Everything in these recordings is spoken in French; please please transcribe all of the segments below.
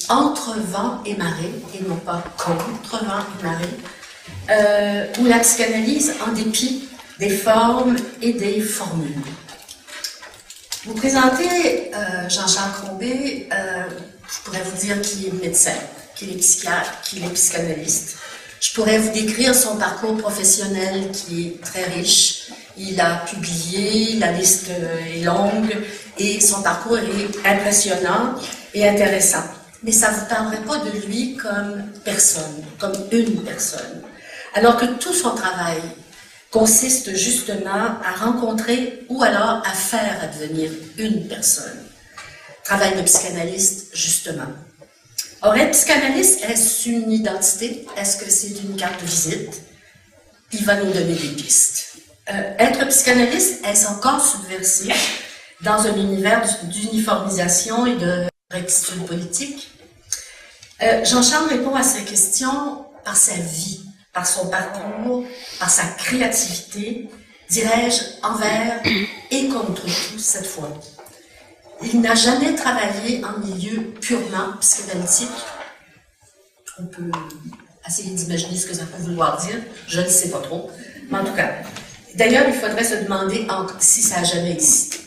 entre vent et marée, et non pas contre vent et marée, où la psychanalyse, en dépit des formes et des formules. Vous présentez Jean-Charles Crombé, je pourrais vous dire qu'il est médecin, qu'il est psychiatre, qu'il est psychanalyste. Je pourrais vous décrire son parcours professionnel qui est très riche. Il a publié, la liste est longue et son parcours est impressionnant et intéressant. Mais ça ne vous parlerait pas de lui comme personne, comme une personne. Alors que tout son travail consiste justement à rencontrer ou alors à faire advenir une personne. Travail de psychanalyste, justement. Or, être psychanalyste, est-ce une identité? Est-ce que c'est une carte de visite? Il va nous donner des pistes. Être psychanalyste, est-ce encore subversif dans un univers d'uniformisation et de rectitude politique? Jean-Charles répond à ces questions par sa vie, par son parcours, par sa créativité, dirais-je, envers et contre tout cette fois. Il n'a jamais travaillé en milieu purement psychanalytique. On peut essayer d'imaginer ce que ça peut vouloir dire, je ne sais pas trop, mais en tout cas. D'ailleurs, il faudrait se demander si ça a jamais existé.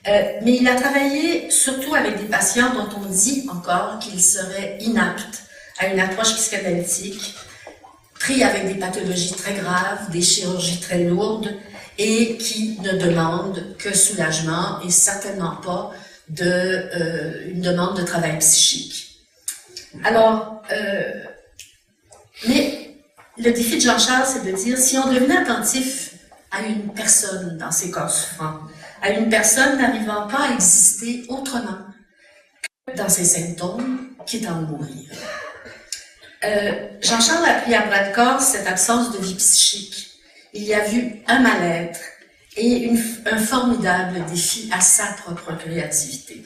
Mais il a travaillé surtout avec des patients dont on dit encore qu'ils seraient inaptes à une approche psychanalytique, pris avec des pathologies très graves, des chirurgies très lourdes, et qui ne demandent que soulagement et certainement pas une demande de travail psychique. Alors, mais le défi de Jean-Charles, c'est de dire, si on devenait attentif à une personne dans ses corps souffrants, à une personne n'arrivant pas à exister autrement que dans ses symptômes, quitte à en mourir. Jean-Charles a pris à bras-le-corps cette absence de vie psychique. Il y a vu un mal-être et un formidable défi à sa propre créativité.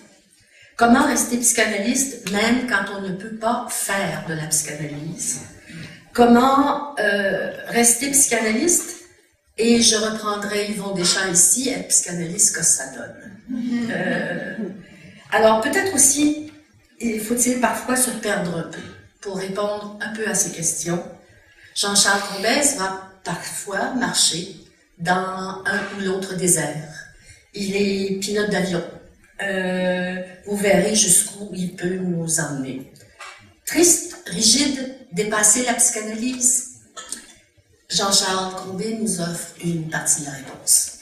Comment rester psychanalyste même quand on ne peut pas faire de la psychanalyse? Comment rester psychanalyste? Et je reprendrai Yvon Deschamps ici, être psychanalyste, que ça donne. Alors peut-être aussi, faut-il parfois se perdre un peu pour répondre un peu à ces questions. Jean-Charles Combès va parfois marcher dans un ou l'autre désert. Il est pilote d'avion. Vous verrez jusqu'où il peut nous emmener. Triste, rigide, dépasser la psychanalyse. Jean-Charles Combé nous offre une partie de la réponse.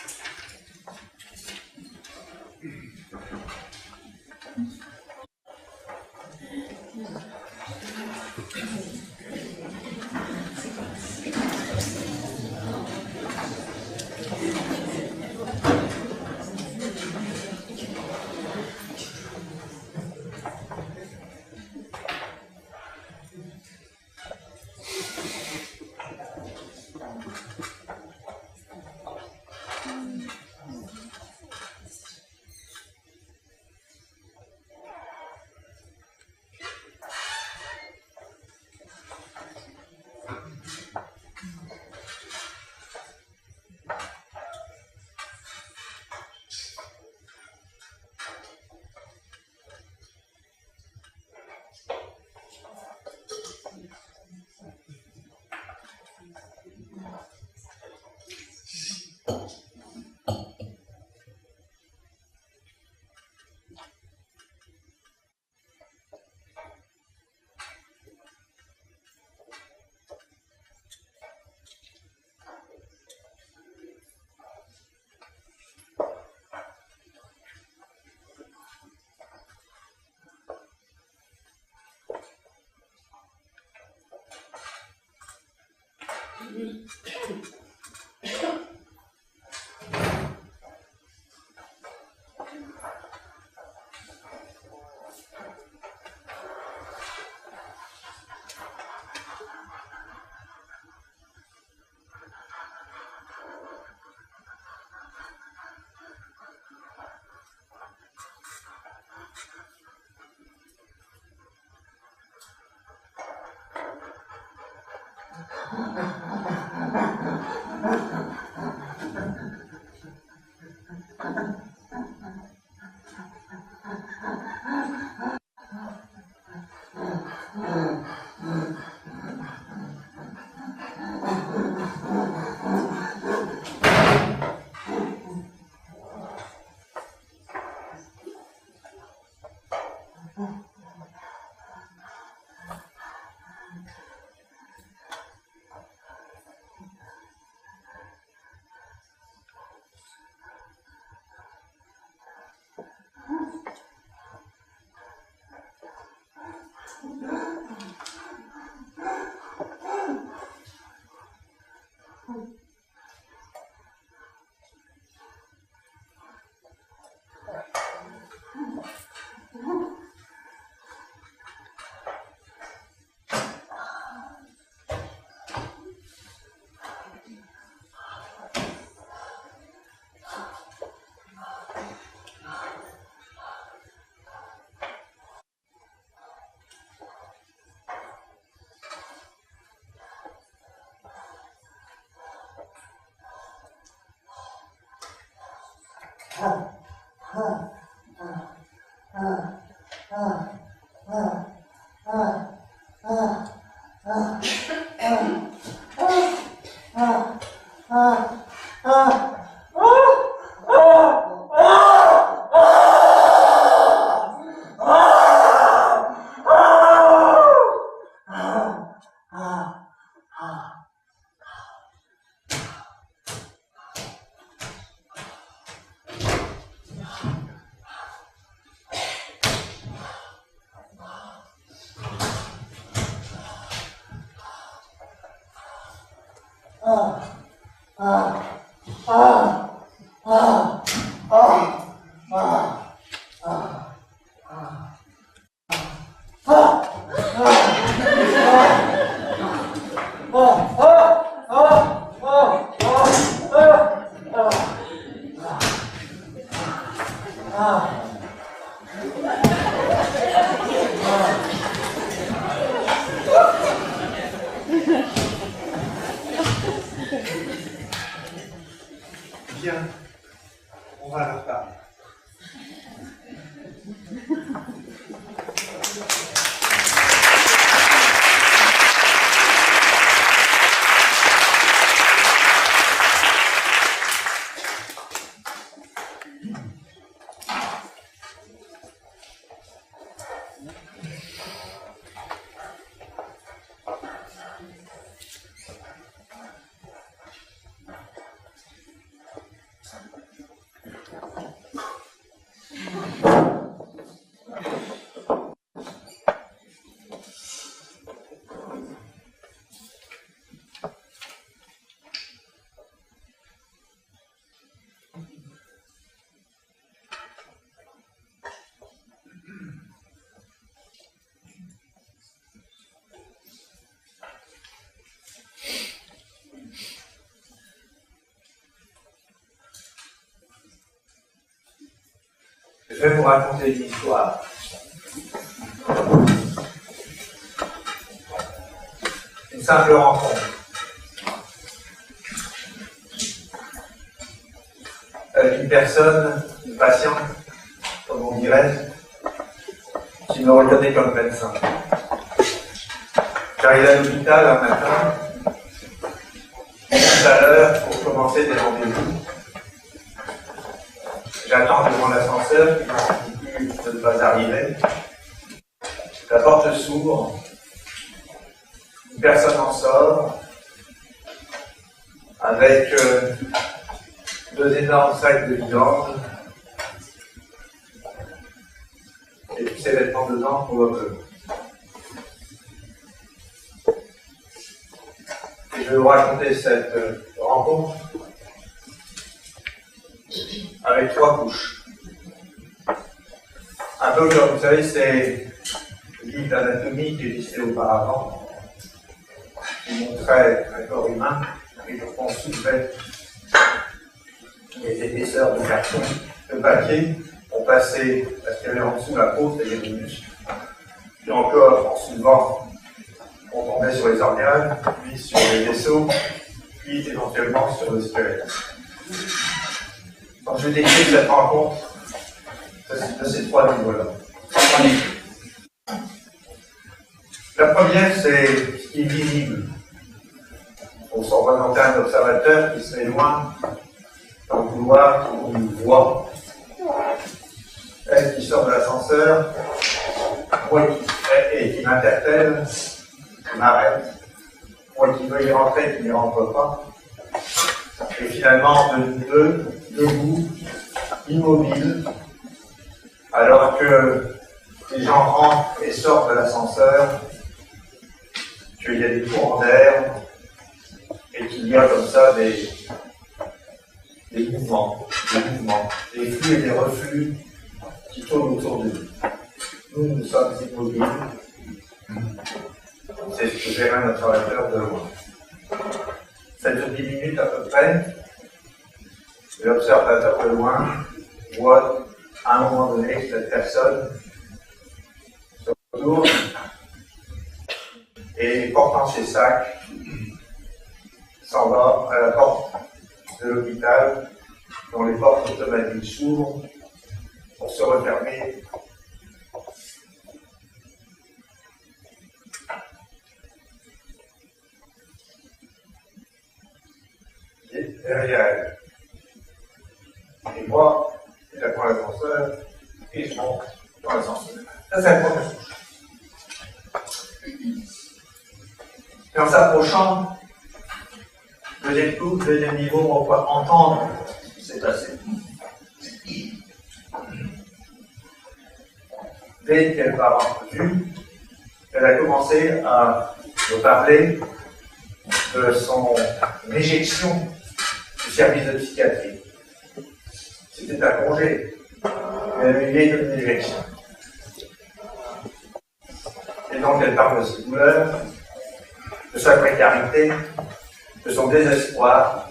Bien, on va leur parler. Je vais vous raconter une histoire. Une simple rencontre. Avec une personne, une patiente, comme on dirait, qui me regardait comme médecin. J'arrive à l'hôpital un matin, tout à l'heure, pour commencer des rendez-vous. J'attends devant l'ascenseur qui continue de ne pas arriver. La porte s'ouvre, une personne en sort, avec deux énormes sacs de vidange et tous ses vêtements dedans probablement. Et je vais vous raconter cette rencontre avec 3 couches. Un peu comme vous savez, c'est le livre d'anatomie qui existait auparavant, qui montrait un corps humain, et on soulevait les épaisseurs de carton, de papier, on passait à ce qu'il y avait en dessous la peau, c'est-à-dire les muscles. Puis encore, en soulevant, on tombait sur les organes, puis sur les vaisseaux, puis éventuellement sur le squelette. Quand je décris cette rencontre, de ces 3 niveaux-là. La première, c'est ce qui est visible. On s'en représenter un observateur qui serait loin dans le couloir, on nous voit. Elle qui sort de l'ascenseur, et qui m'interpelle, m'arrête. Moi qui veux y rentrer, qui n'y rentre pas. Et finalement, debout, immobile, alors que les gens rentrent et sortent de l'ascenseur, qu'il y a des courants d'air, et qu'il y a comme ça des mouvements, des flux et des reflux qui tournent autour de nous. Nous sommes immobiles. C'est ce que verrait un observateur de loin. Ça dure 10 minutes à peu près. Et l'observateur de loin voit à un moment donné que cette personne se retourne et portant ses sacs s'en va à la porte de l'hôpital dont les portes automatiques s'ouvrent pour se refermer. Derrière elle. Et moi, je prends l'ascenseur et je monte dans l'ascenseur. Ça, c'est la première chose. Et en s'approchant, deuxième niveau, on va pouvoir entendre ce qui s'est passé. Dès qu'elle m'a vue, elle a commencé à me parler de son éjection du service de psychiatrie. C'était un congé, mais elle vivait comme une éjection. Et donc elle parle de ses douleurs, de sa précarité, de son désespoir.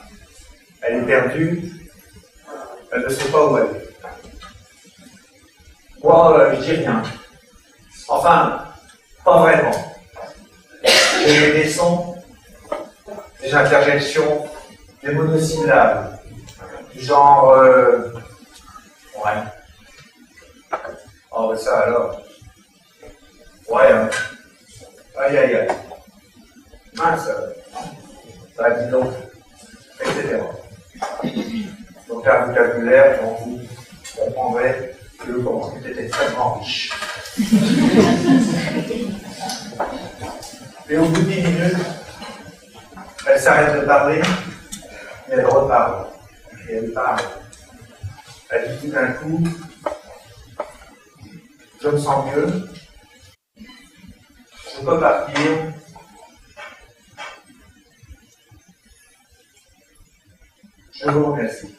Elle est perdue, elle ne sait pas où elle est. Moi, je dis rien. Enfin, pas vraiment. J'ai des sons, des interjections, des monosyllabes, du genre ouais. Oh, ben ça alors. Ouais, hein. Aïe, aïe, aïe. Mince. Bah, dis donc. Etc. Donc, un vocabulaire dont vous comprendrez que le contenu est extrêmement riche. Et au bout de 10 minutes, elle s'arrête de parler, et elle reparle. Et elle parle. Elle dit tout d'un coup, je me sens mieux, je peux partir, je vous remercie.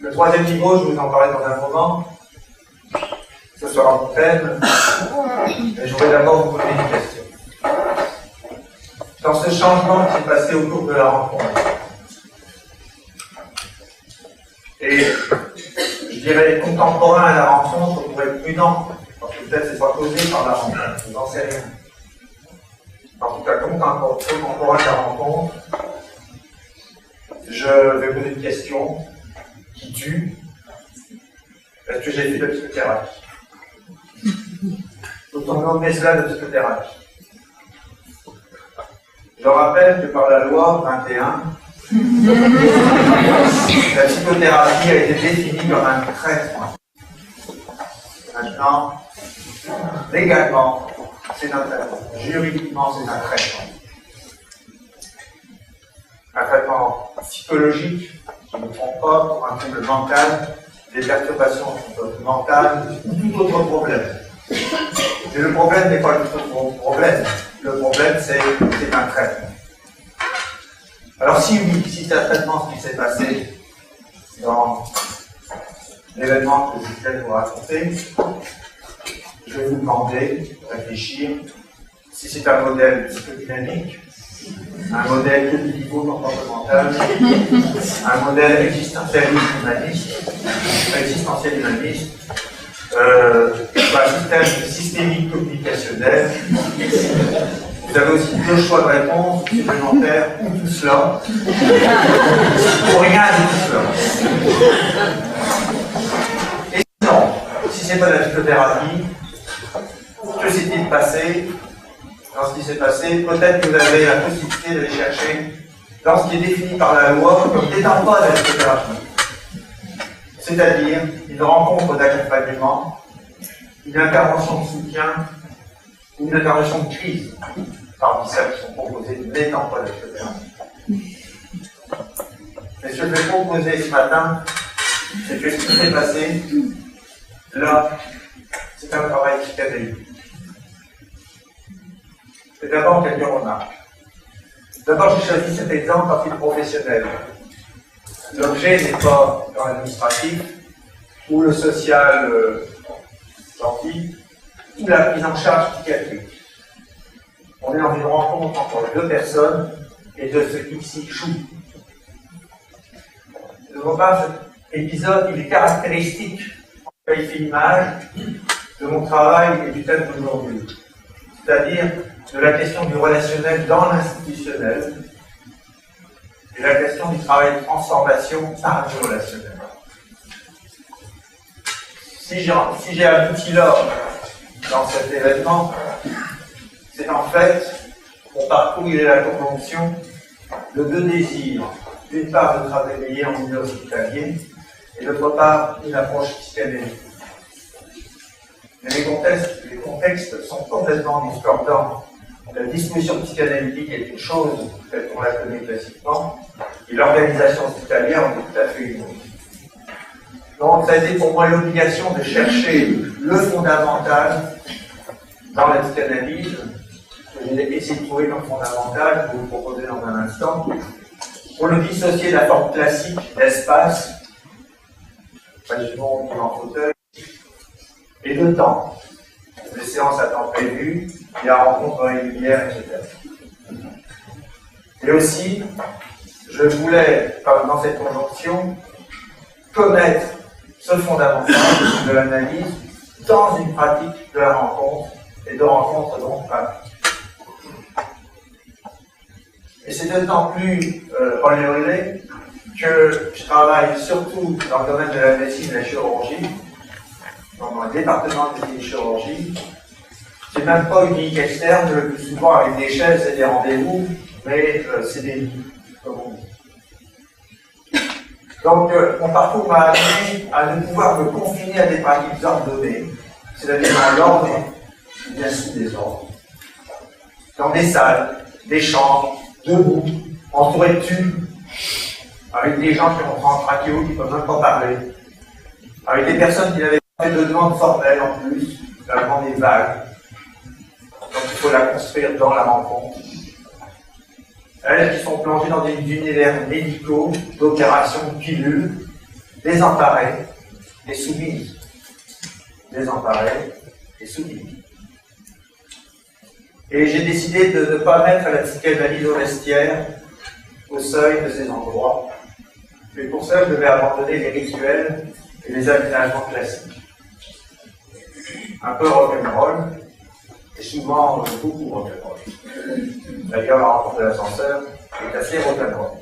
Le troisième niveau, je vous en parlerai dans un moment, ce sera mon thème, mais je voudrais d'abord vous poser une question. Dans ce changement qui s'est passé au cours de la rencontre, et je dirais contemporain à la rencontre pour être prudent, parce que peut-être c'est pas causé par la rencontre, je n'en sais rien. En tout cas, contemporain à la rencontre, je vais poser une question qui tue. Est-ce que j'ai fait de psychothérapie? D'autant nommer cela de psychothérapie. Je rappelle que par la loi 21, la psychothérapie a été définie comme un traitement. Maintenant, légalement, c'est un traitement. Juridiquement, c'est un traitement. Un traitement psychologique qui ne trompe pas pour un trouble mental, des perturbations mentales ou tout autre problème. Mais le problème n'est pas le problème. Le problème, c'est un traitement. Alors si oui, si c'est un traitement qui s'est passé dans l'événement que je viens de vous raconter, je vais vous demander de réfléchir si c'est un modèle psychodynamique, un modèle cognitivo-comportemental, un modèle existentiel-humaniste, un système systémique communicationnel. Vous avez aussi deux choix de réponse supplémentaires, ou tout cela, ou rien de tout cela. Et sinon, si ce n'est pas de la psychothérapie, que s'est-il passé dans ce qui s'est passé? Peut-être que vous avez la possibilité d'aller chercher dans ce qui est défini par la loi comme n'étant pas de la psychothérapie. c'est-à-dire une rencontre d'accompagnement, une intervention de soutien ou une intervention de crise, parmi celles qui sont proposées n'étant pas d'accompagnement. Mais ce que je vais proposer ce matin, c'est que ce qui s'est passé, là, c'est un travail psychanalytique. Et d'abord, quelques remarques. D'abord, j'ai choisi cet exemple parce qu'il est professionnel. L'objet n'est pas dans l'administratif, ou le social gentil, ou la prise en charge psychiatrique. On est dans une rencontre entre deux personnes et de ce qui s'y joue. De mon part, cet épisode, il est caractéristique, en qualifie l'image, de mon travail et du thème d'aujourd'hui. C'est-à-dire de la question du relationnel dans l'institutionnel et la question du travail de transformation par le relationnel. Si j'ai abouti là, dans cet événement, c'est en fait, mon parcours, il est la conjonction de deux désirs. D'une part, de travailler en milieu hospitalier, et d'autre part, une approche psychanalytique. Mais les contextes sont complètement discordants. La discussion psychanalytique est une chose, telle qu'on la connaît classiquement, et l'organisation hospitalière en est tout à fait une autre. Donc, ça a été pour moi l'obligation de chercher le fondamental dans la psychanalyse, que j'ai essayé de trouver comme fondamental, je vais vous le proposer dans un instant, pour le dissocier de la forme classique d'espace, imaginons en fauteuil, et de temps. Les séances à temps prévu, il y a rencontre régulière, etc. Et aussi, je voulais, dans cette conjonction, connaître ce fondamental de l'analyse dans une pratique de la rencontre, et de rencontre donc pratique. Et c'est d'autant plus relais que je travaille surtout dans le domaine de la médecine et de la chirurgie, dans le département de la chirurgie. C'est même pas une clinique externe, le plus souvent avec des chaises et des rendez-vous, mais c'est des lits, comme on dit. Donc, mon parcours m'a amené à ne pouvoir me confiner à des pratiques ordonnées, c'est-à-dire dans l'ordre, bien sous des ordres, dans des salles, des chambres, debout, entourés de tubes, avec des gens qui ont en trachéo, qui ne peuvent même pas parler, avec des personnes qui n'avaient pas fait de demande formelle en plus, la demande est vague. Donc il faut la construire dans la rencontre. Elles qui sont plongées dans des univers médicaux, d'opérations de pilules, désemparées et soumises. Désemparées et soumises. Et j'ai décidé de ne pas mettre la psychanalyse au vestiaire, au seuil de ces endroits. Mais pour ça, je devais abandonner les rituels et les aménagements classiques. Un peu rock'n'roll, et souvent beaucoup rock'n'roll. D'ailleurs, la rencontre de l'ascenseur est assez rock'n'roll.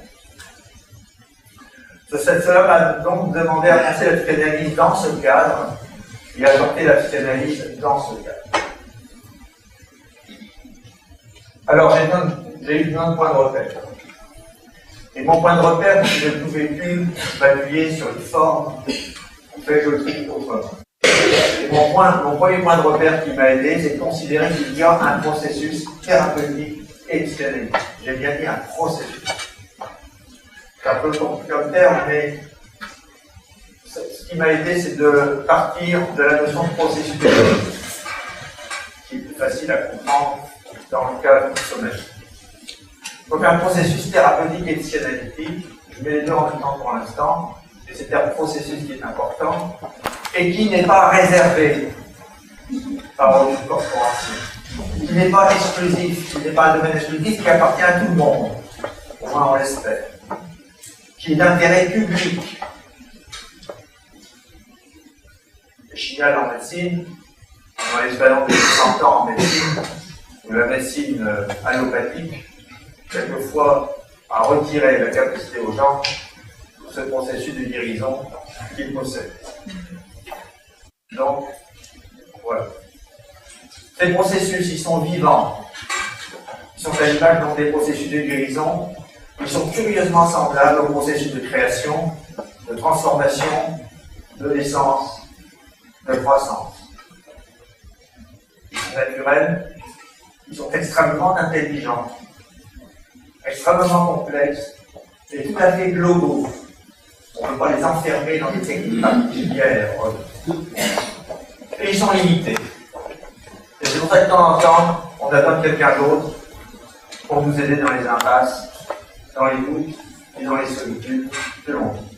Cela m'a donc demandé à penser la psychanalyse dans ce cadre et à porter la psychanalyse dans ce cadre. Alors, j'ai eu plein de points de repère. Et mon point de repère, c'est que je ne pouvais plus m'appuyer sur une forme, en fait, je le trouve autrement. Et mon premier point de repère qui m'a aidé, c'est de considérer qu'il y a un processus thérapeutique et psychanalytique. J'ai bien dit un processus. C'est un peu compliqué comme terme, mais ce qui m'a aidé, c'est de partir de la notion de processus thérapeutique, qui est plus facile à comprendre dans le cadre du sommeil. Donc un processus thérapeutique et psychanalytique, je mets les deux en même temps pour l'instant, et c'est un processus qui est important, et qui n'est pas réservé par une corporation. Il n'est pas exclusif, il n'est pas un domaine exclusif qui appartient à tout le monde, au moins on l'espère, qui est d'intérêt public. Je signale en médecine, dans l'expérience de 100 ans en médecine, où la médecine allopathique, quelquefois, a retiré la capacité aux gens de ce processus de guérison qu'ils possèdent. Donc, voilà. Ces processus, ils sont vivants. Ils sont à l'image donc des processus de guérison. Ils sont curieusement semblables au processus de création, de transformation de naissance, de croissance. Ils sont naturels, ils sont extrêmement intelligents, extrêmement complexes et tout à fait globaux. On ne peut pas les enfermer dans des techniques particulières. Et ils sont limités. Et c'est pour ça que de temps en temps, on attend quelqu'un d'autre pour nous aider dans les impasses, dans les doutes et dans les solitudes que l'on vit.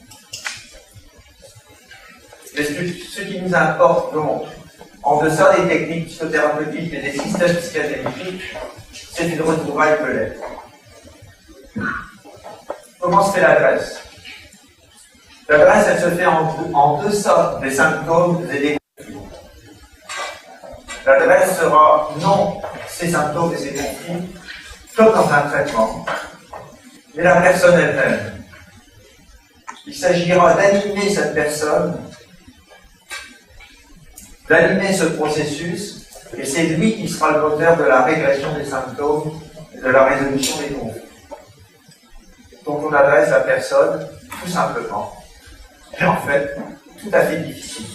Et ce qui nous importe donc, en deçà des techniques psychothérapeutiques et des systèmes psychanalytiques, c'est une retrouvaille de l'être. Comment se fait l'adresse? L'adresse, elle se fait en deçà des symptômes et des conflits. L'adresse sera non ces symptômes et ces conflits, comme dans un traitement, mais la personne elle-même. Il s'agira d'animer cette personne, d'animer ce processus, et c'est lui qui sera le moteur de la régression des symptômes et de la résolution des conflits. Donc on adresse la personne, tout simplement, et en fait, tout à fait difficile.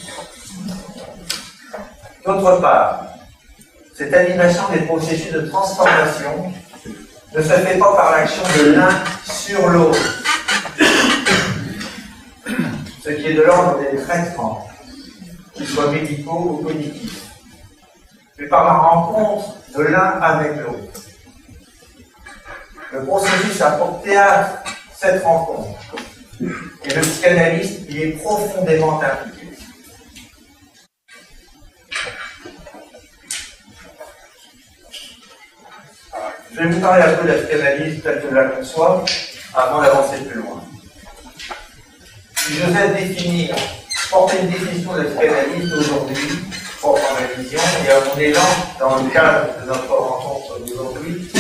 D'autre part, cette animation des processus de transformation ne se fait pas par l'action de l'un sur l'autre, ce qui est de l'ordre des traitements, qu'ils soient médicaux ou cognitifs, mais par la rencontre de l'un avec l'autre. Le processus a pour théâtre cette rencontre, et le psychanalyste y est profondément impliqué. Je vais vous parler un peu de la psychanalyse telle que je la conçois, avant d'avancer plus loin. Si je vais définir, porter une définition de la psychanalyse aujourd'hui, pour prendre ma vision, et à mon élan, dans le cadre de notre rencontre d'aujourd'hui,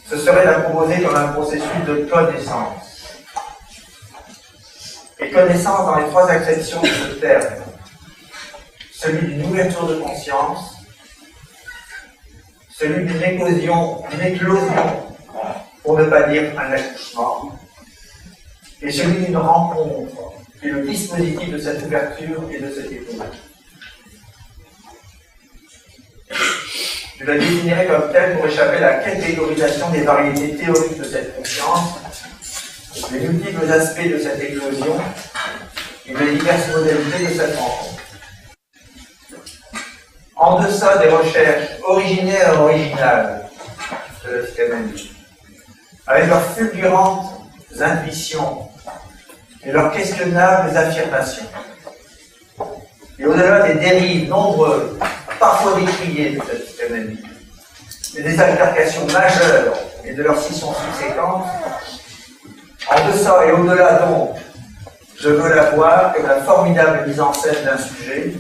ce serait la proposer comme un processus de connaissance. Et connaissance dans les trois acceptions de ce terme. Celui d'une ouverture de conscience, celui d'une éclosion, pour ne pas dire un accouchement, et celui d'une rencontre, qui est le dispositif de cette ouverture et de cette éclosion. Je la définirai comme telle pour échapper à la catégorisation des variétés théoriques de cette conscience, les multiples aspects de cette éclosion et les diverses modalités de cette rencontre. En deçà des recherches originaires et originales de la psychanalyse, avec leurs fulgurantes intuitions et leurs questionnables affirmations, et au-delà des dérives nombreuses, parfois décriées de cette psychanalyse, et des altercations majeures et de leurs scissions subséquentes, en deçà et au-delà donc, je veux la voir comme la formidable mise en scène d'un sujet,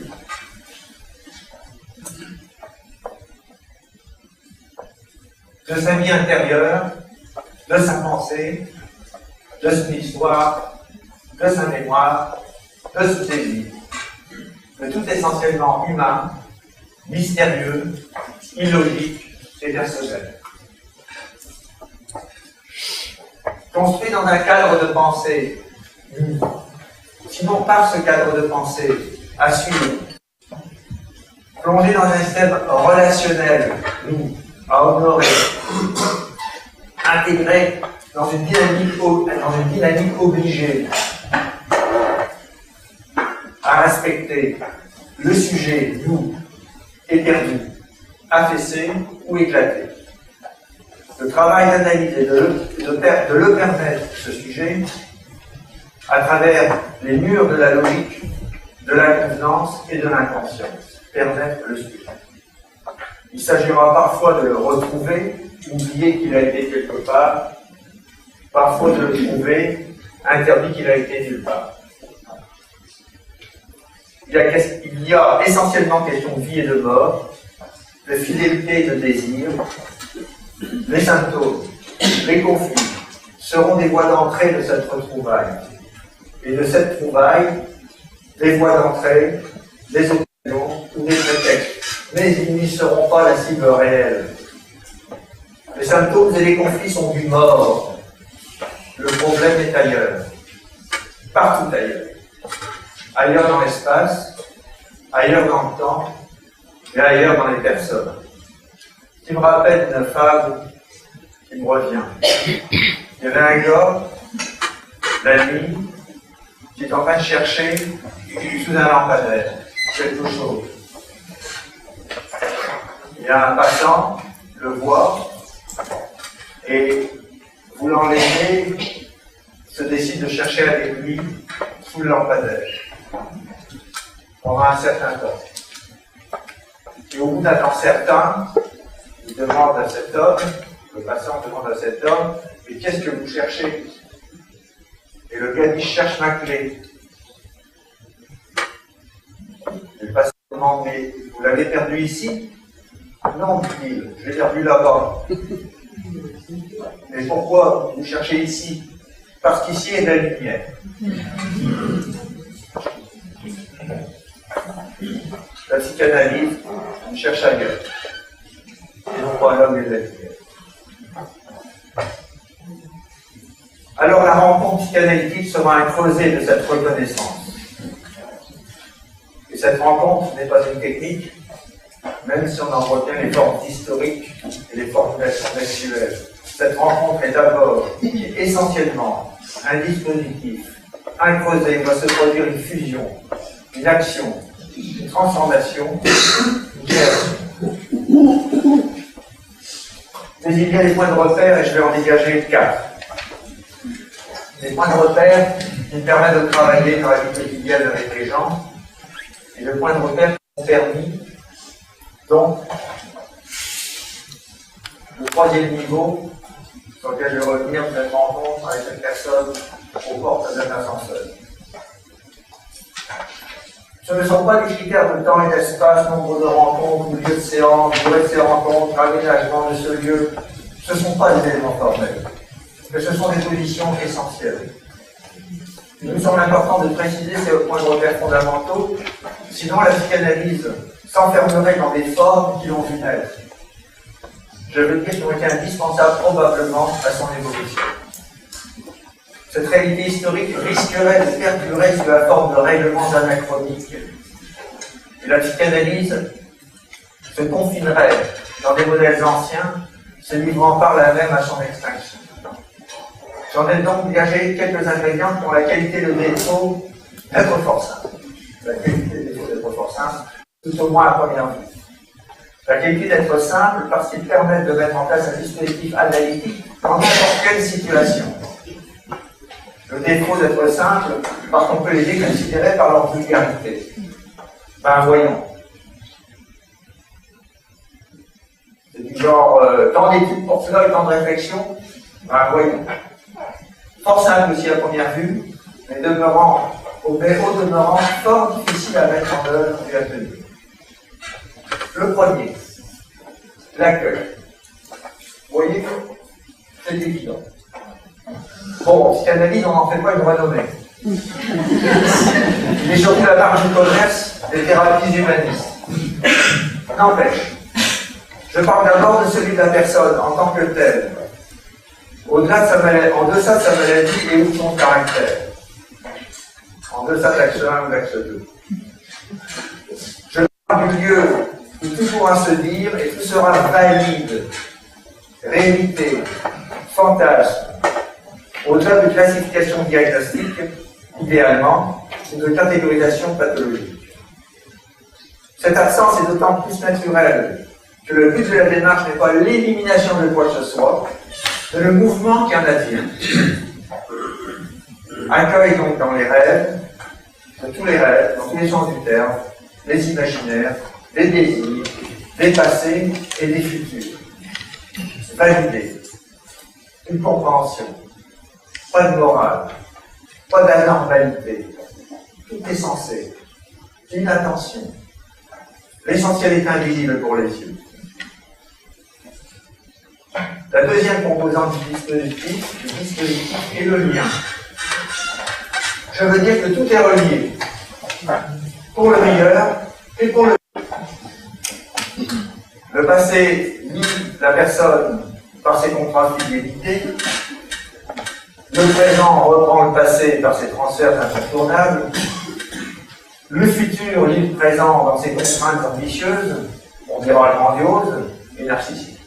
de sa vie intérieure, de sa pensée, de son histoire, de sa mémoire, de son désir, de tout essentiellement humain, mystérieux, illogique et personnel. Construit dans un cadre de pensée, sinon par ce cadre de pensée, à suivre, plongé dans un système relationnel, à honorer, intégré dans une dynamique obligée, à respecter le sujet, nous, éperdu, affaissé ou éclaté. Le travail d'analyse et de le permettre, ce sujet, à travers les murs de la logique, de la convenance et de l'inconscience, permettre le sujet. Il s'agira parfois de le retrouver, oublier qu'il a été quelque part, parfois de le trouver, interdit qu'il a été nulle part. Il y a essentiellement question de vie et de mort, de fidélité et de désir. Les symptômes, les conflits seront des voies d'entrée de cette retrouvaille. Et de cette trouvaille, des voies d'entrée, des occasions ou des prétextes. Mais ils n'y seront pas la cible réelle. Les symptômes et les conflits sont du mort. Le problème est ailleurs. Partout ailleurs. ailleurs dans l'espace, ailleurs dans le temps, et ailleurs dans les personnes. Qui me rappelle une fable qui me revient. Il y avait un gars, la nuit, qui est en train de chercher sous un lampadaire quelque chose. Il y a un passant, le voit, et voulant l'aider, se décide de chercher avec lui sous le lampadaire pendant un certain temps. Et au bout d'un temps certain, il demande à cet homme, le passant demande à cet homme, mais qu'est-ce que vous cherchez? Et le gars dit, je cherche ma clé. Et le passant demande, mais vous l'avez perdue ici? Non, dit-il, je l'ai perdue là-bas. Mais pourquoi vous cherchez ici? Parce qu'ici il y a de la lumière. La psychanalyse, on cherche ailleurs. Et non pas là où il y a de la lumière. Alors la rencontre psychanalytique sera un creuset de cette reconnaissance. Et cette rencontre n'est pas une technique, même si on en retient les formes historiques et les formulations textuelles. Cette rencontre est d'abord et essentiellement un dispositif, un creuset où va se produire une fusion, une action, une transformation, une création. Mais il y a des points de repère et je vais en dégager 4. Des points de repère qui me permettent de travailler dans la vie quotidienne avec les gens et le point de repère qui m'ont permis, donc, le troisième niveau sur lequel je vais revenir de cette rencontre avec cette personne aux portes d'un ascenseur. Ce ne sont pas des critères de temps et d'espace, nombre de rencontres, lieu de séance, durée de ces rencontres, aménagement de ce lieu. Ce ne sont pas des éléments formels, mais ce sont des positions essentielles. Il nous semble important de préciser ces points de repère fondamentaux, sinon la psychanalyse s'enfermerait dans des formes qui l'ont vu naître. Je veux dire qui ont été indispensables probablement à son évolution. Cette réalité historique risquerait de perdurer sous la forme de règlements anachroniques. Et la psychanalyse se confinerait dans des modèles anciens, se livrant par là même à son extinction. J'en ai donc dégagé quelques ingrédients qui ont la qualité de défaut d'être fort simple. La qualité de défaut d'être fort simple, tout au moins à première vue. La qualité d'être simple parce qu'ils permettent de mettre en place un dispositif analytique dans n'importe quelle situation. Le défaut d'être simple parce qu'on peut les déconsidérer par leur vulgarité. Ben voyons. C'est du genre, tant d'études pour cela et tant de réflexion. Ben voyons. Fort simple aussi à première vue, mais au demeurant fort difficile à mettre en œuvre et à tenir. Le premier, l'accueil. Vous voyez, c'est évident. Bon, en psychanalyse, on n'en fait pas une renommée. Mais surtout la marge du commerce des thérapies humanistes. N'empêche, je parle d'abord de celui de la personne en tant que telle, au-delà de sa maladie, en deçà de sa maladie et ou de son caractère. En deçà de l'axe 1 ou l'axe 2. Je parle du lieu où tout pourra se dire et tout sera valide, réalité, fantasme, au-delà de classification diagnostique, idéalement, ou de catégorisation pathologique. Cette absence est d'autant plus naturelle que le but de la démarche n'est pas l'élimination de quoi que ce soit, mais le mouvement qui en advient. Accueil donc dans les rêves, dans tous les rêves, dans tous les sens du terme, des imaginaires, des désirs, des passés et des futurs. Valider. Une compréhension. Pas de morale. Pas d'anormalité. Tout est censé. Une attention. L'essentiel est invisible pour les yeux. La deuxième composante du dispositif est le lien. Je veux dire que tout est relié. Pour le meilleur et pour le pire. Le passé lie la personne par ses contrats de fidélité. Le présent reprend le passé par ses transferts incontournables. Le futur lit le présent dans ses contraintes ambitieuses, on dira grandiose et narcissique.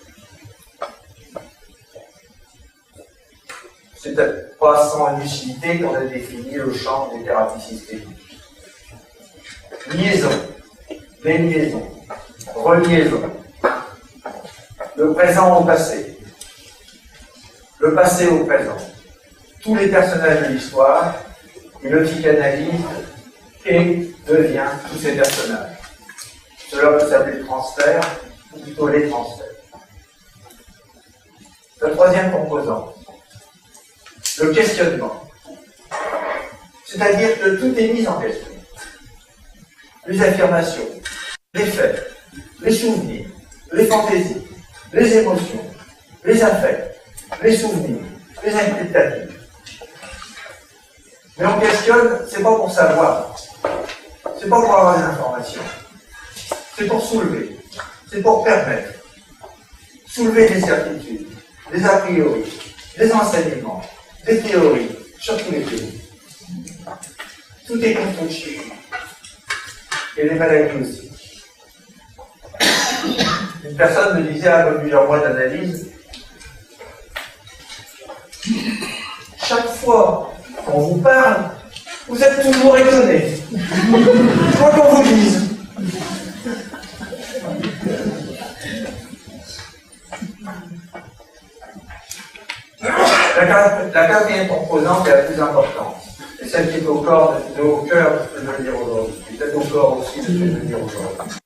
C'est peut-être pas sans lucidité qu'on a défini le champ des thérapies systémiques. Liaison, déliaison, reliaison, le présent au passé, le passé au présent, tous les personnages de l'histoire, et le psychanalyse et devient tous ces personnages. Cela peut s'appeler transfert, ou plutôt les transferts. Le troisième composant, le questionnement. C'est-à-dire que tout est mis en question. Les affirmations, les faits, les souvenirs, les fantaisies, les émotions, les affects, les souvenirs, les expectatives. Mais on questionne, c'est pas pour savoir, c'est pas pour avoir des informations, c'est pour soulever, c'est pour permettre, soulever des certitudes, des a priori, des enseignements, des théories, sur tous les pays. Tout est construction. Et les maladies aussi. Une personne me disait après plusieurs mois d'analyse, chaque fois qu'on vous parle, vous êtes toujours étonné. Quoi qu'on vous dise. La quatrième composante est la plus importante. Et celle qui est au cœur de ce que je veux dire aujourd'hui. Et peut-être au corps aussi de ce que je veux dire aujourd'hui.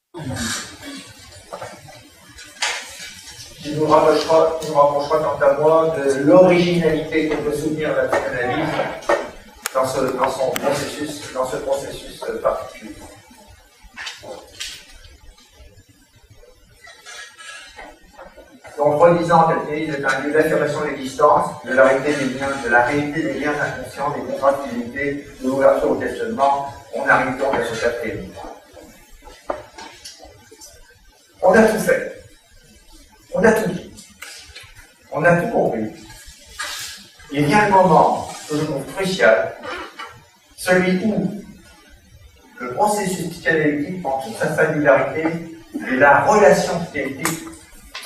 Qui nous rapprochera quant à moi de l'originalité qu'on peut soutenir la psychanalyse dans ce processus particulier. Donc, redisant qu'Alchimie est un lieu d'affirmation de l'existence, de la réalité des liens inconscients, des compatibilités, de l'ouverture au questionnement, on arrive donc à ce quatrième livre. On a tout fait. On a tout dit. On a tout compris. Il vient le moment que je trouve crucial, celui où le processus psychanalytique prend toute sa singularité et la relation psychanalytique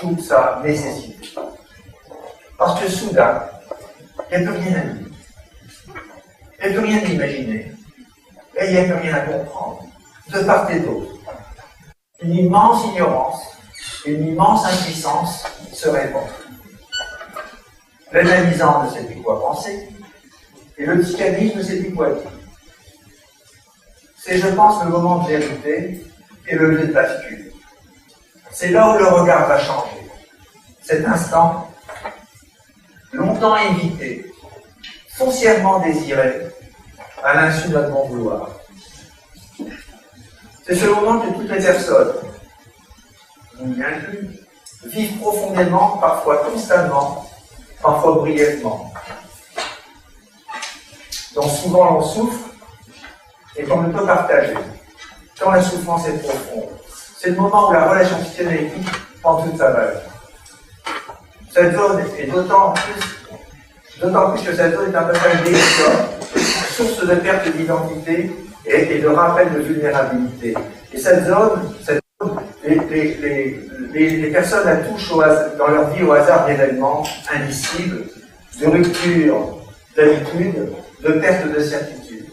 toute sa nécessité. Parce que soudain, il n'y a plus rien à dire. Il n'y a plus rien à imaginer. Et il n'y a plus rien à comprendre. De part et d'autre. Une immense ignorance, une immense impuissance se répand. L'analysant ne sait plus quoi penser, et le psychanalyste ne sait plus quoi dire. C'est, je pense, le moment de vérité et le lieu de bascule. C'est là où le regard va changer. Cet instant, longtemps évité, foncièrement désiré, à l'insu de notre bon vouloir. C'est ce moment que toutes les personnes, nous y inclus, vivent profondément, parfois constamment, parfois brièvement. Donc souvent on souffre et qu'on ne peut partager. Quand la souffrance est profonde, c'est le moment où la relation psychanalytique prend toute sa valeur. Cette zone est d'autant plus que cette zone est un passage délicat, source de perte d'identité et de rappel de vulnérabilité. Et cette zone les personnes la touchent dans leur vie au hasard d'événements indicibles, de rupture d'habitude, de perte de certitude.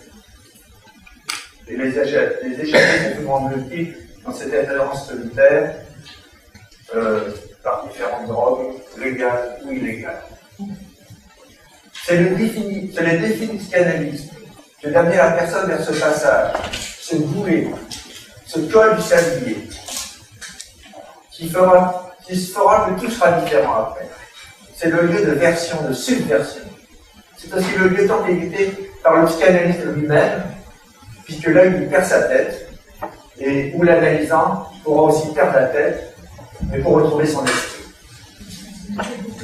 Et les échappées sont souvent multiples dans cette adhérence solitaire par différentes drogues, légales ou illégales. C'est le défi du psychanalyste que d'amener la personne vers ce passage, ce boulet, ce col du sablier, qui fera que tout sera différent après. C'est le lieu de version, de subversion. C'est aussi le lieu tant évité par le psychanalyste lui-même, puisque là, il perd sa tête, et où l'analysant pourra aussi perdre la tête, mais pour retrouver son esprit.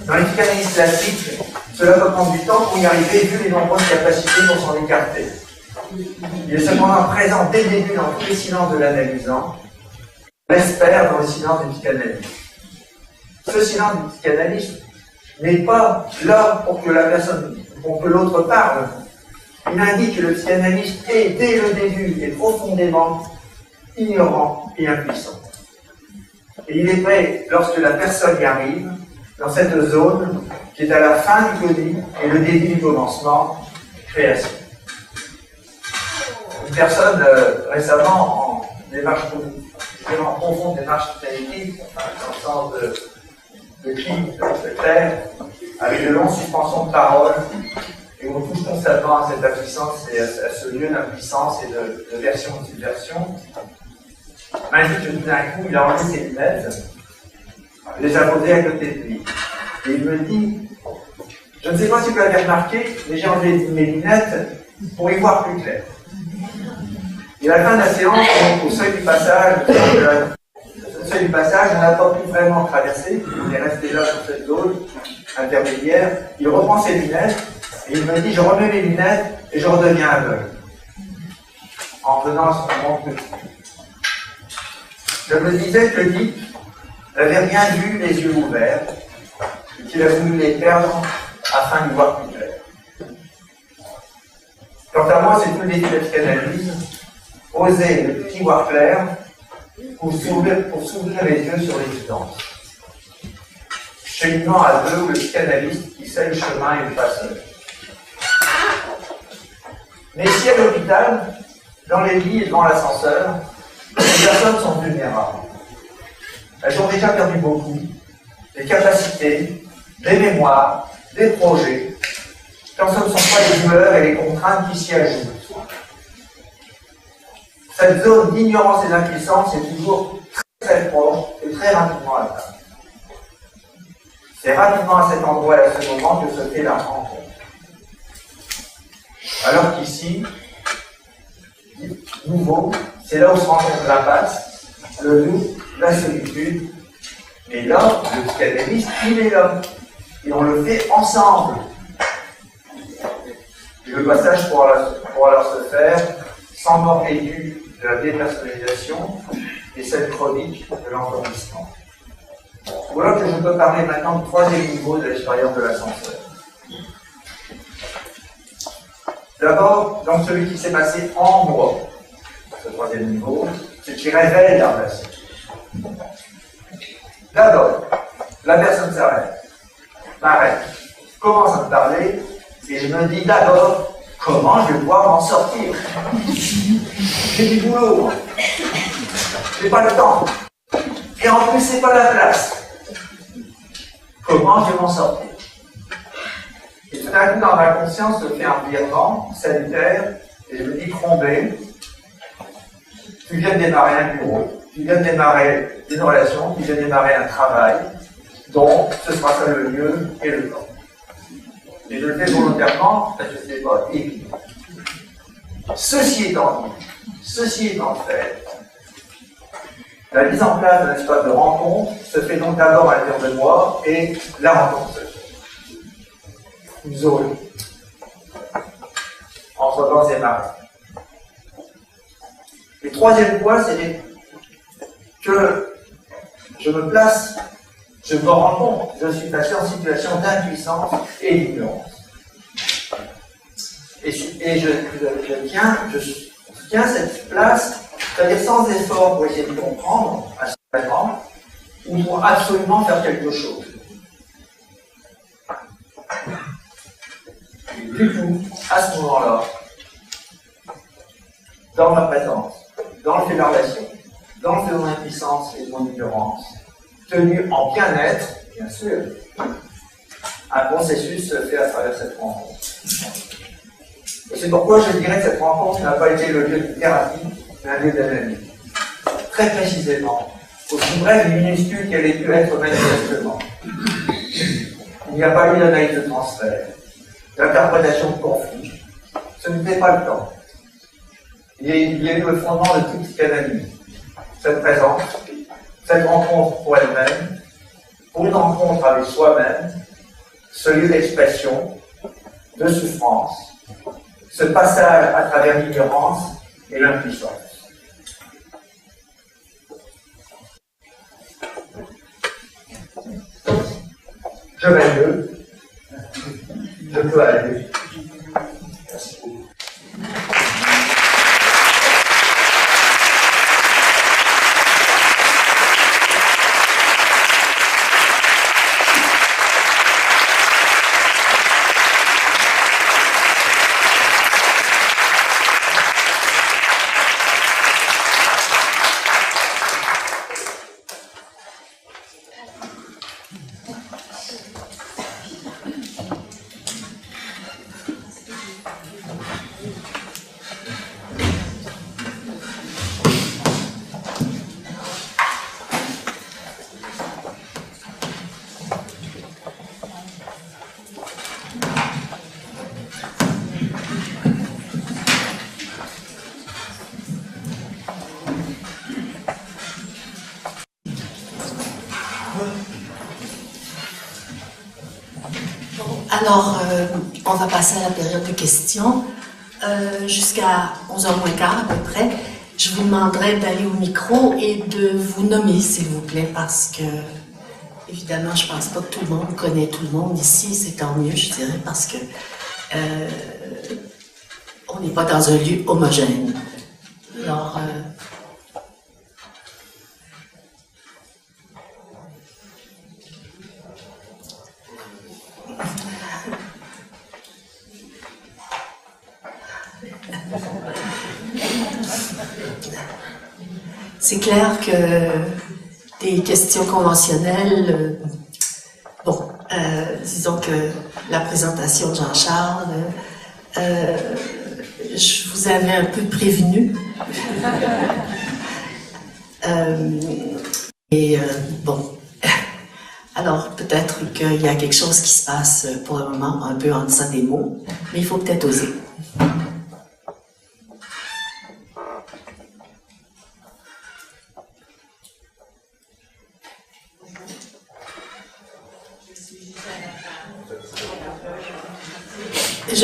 Dans les psychanalystes classiques, cela peut prendre du temps pour y arriver, vu les nombreuses capacités pour s'en écarter. Il est cependant présent dès le début dans tous les silences de l'analysant, on l'espère dans le silence du psychanalyste. Ce silence du psychanalyste n'est pas là pour que l'autre parle, il indique que le psychanalyste est, dès le début, et profondément ignorant et impuissant. Et il est vrai, lorsque la personne y arrive, dans cette zone qui est à la fin du connu et le début du commencement, création. Une personne récemment en démarche, en profonde démarche psychanalytique, dans le sens de clip, de clair, avec de longues suspensions de parole, et on touche constamment à cette impuissance et à ce lieu d'impuissance et de version de subversion, m'indique que tout d'un coup, il a enlevé ses lunettes, les a posées à côté de lui. Et il me dit, je ne sais pas si vous l'avez remarqué, mais j'ai enlevé mes lunettes pour y voir plus clair. Et à la fin de la séance, au seuil du passage, on n'a pas pu vraiment traverser, il est resté là sur cette zone intermédiaire, il reprend ses lunettes, et il me dit, je remets mes lunettes, et je redeviens aveugle. En venant à ce moment petit. Je me disais que le type n'avait rien vu les yeux ouverts, et qu'il a voulu les perdre afin de voir plus clair. Quant à moi, c'est tout le défi de la psychanalyse, oser ne plus y voir clair pour s'ouvrir les yeux sur l'évidence. Cheminement à deux où le psychanalyste qui sait le chemin et le pas seul. Mais si à l'hôpital, dans les lits et devant l'ascenseur, les personnes sont vulnérables. Elles ont déjà perdu beaucoup, des capacités, des mémoires, des projets, quand ce ne sont pas les douleurs et les contraintes qui s'y ajoutent. Cette zone d'ignorance et d'impuissance est toujours très proche et très rapidement atteinte. C'est rapidement à cet endroit et à ce moment que se fait la rencontre. Alors qu'ici, nouveau, c'est là où se rencontre l'impasse, le doute, la solitude. Et là, le psychanalyste, il est là. Et on le fait ensemble. Et le passage pourra alors se faire sans mort aiguë de la dépersonnalisation et cette chronique de l'endormissement. Voilà que je peux parler maintenant du troisième niveau de l'expérience de l'ascenseur. D'abord, dans celui qui s'est passé en moi, ce troisième niveau, ce qui révèle la relation. D'abord, la personne m'arrête, commence à me parler, et je me dis d'abord, comment je vais pouvoir m'en sortir? J'ai du boulot, j'ai pas le temps, et en plus c'est pas la place. Comment je vais m'en sortir? Et tout d'un coup, dans ma conscience, se fait un virement salutaire, et je me dis, Crombé, tu viens de démarrer un bureau, tu viens de démarrer une relation, tu viens de démarrer un travail, donc ce sera ça le lieu et le temps. Et je le fais volontairement, parce que ce n'est pas évident. Ceci étant fait, la mise en place d'un espace de rencontre se fait donc d'abord à l'intérieur de moi et la rencontre se fait. Une zone entre vents et marées. Le troisième point, c'est que je me place, je me rends compte, je suis passé en situation d'impuissance et d'ignorance. Et je tiens cette place, c'est-à-dire sans effort pour essayer de comprendre, assurément, ou pour absolument faire quelque chose. Et du coup, à ce moment-là, dans ma présence, dans le fait de la relation, dans le fait de mon impuissance et de mon ignorance, tenu en bien-être, bien sûr, un processus se fait à travers cette rencontre. Et c'est pourquoi je dirais que cette rencontre n'a pas été le lieu de thérapie, mais un lieu d'analyse. Très précisément, aussi brève et minuscule qu'elle ait pu être manifestement. Il n'y a pas eu d'analyse de transfert, d'interprétation de conflit. Ce n'était pas le temps. Il y a eu le fondement de toute psychanalyse. Cette présence, cette rencontre pour elle-même, pour une rencontre avec soi-même, ce lieu d'expression, de souffrance, ce passage à travers l'ignorance et l'impuissance. Je vais mieux, je peux aller. Merci beaucoup. Alors, on va passer à la période de questions. Jusqu'à 11h moins quart à peu près. Je vous demanderai d'aller au micro et de vous nommer, s'il vous plaît, parce que, évidemment, je pense pas que tout le monde connaît tout le monde ici. C'est tant mieux, je dirais, parce que on n'est pas dans un lieu homogène. Alors, c'est clair que des questions conventionnelles, disons que la présentation de Jean-Charles, je vous avais un peu prévenu. Alors peut-être qu'il y a quelque chose qui se passe pour le moment un peu en deçà des mots, mais il faut peut-être oser.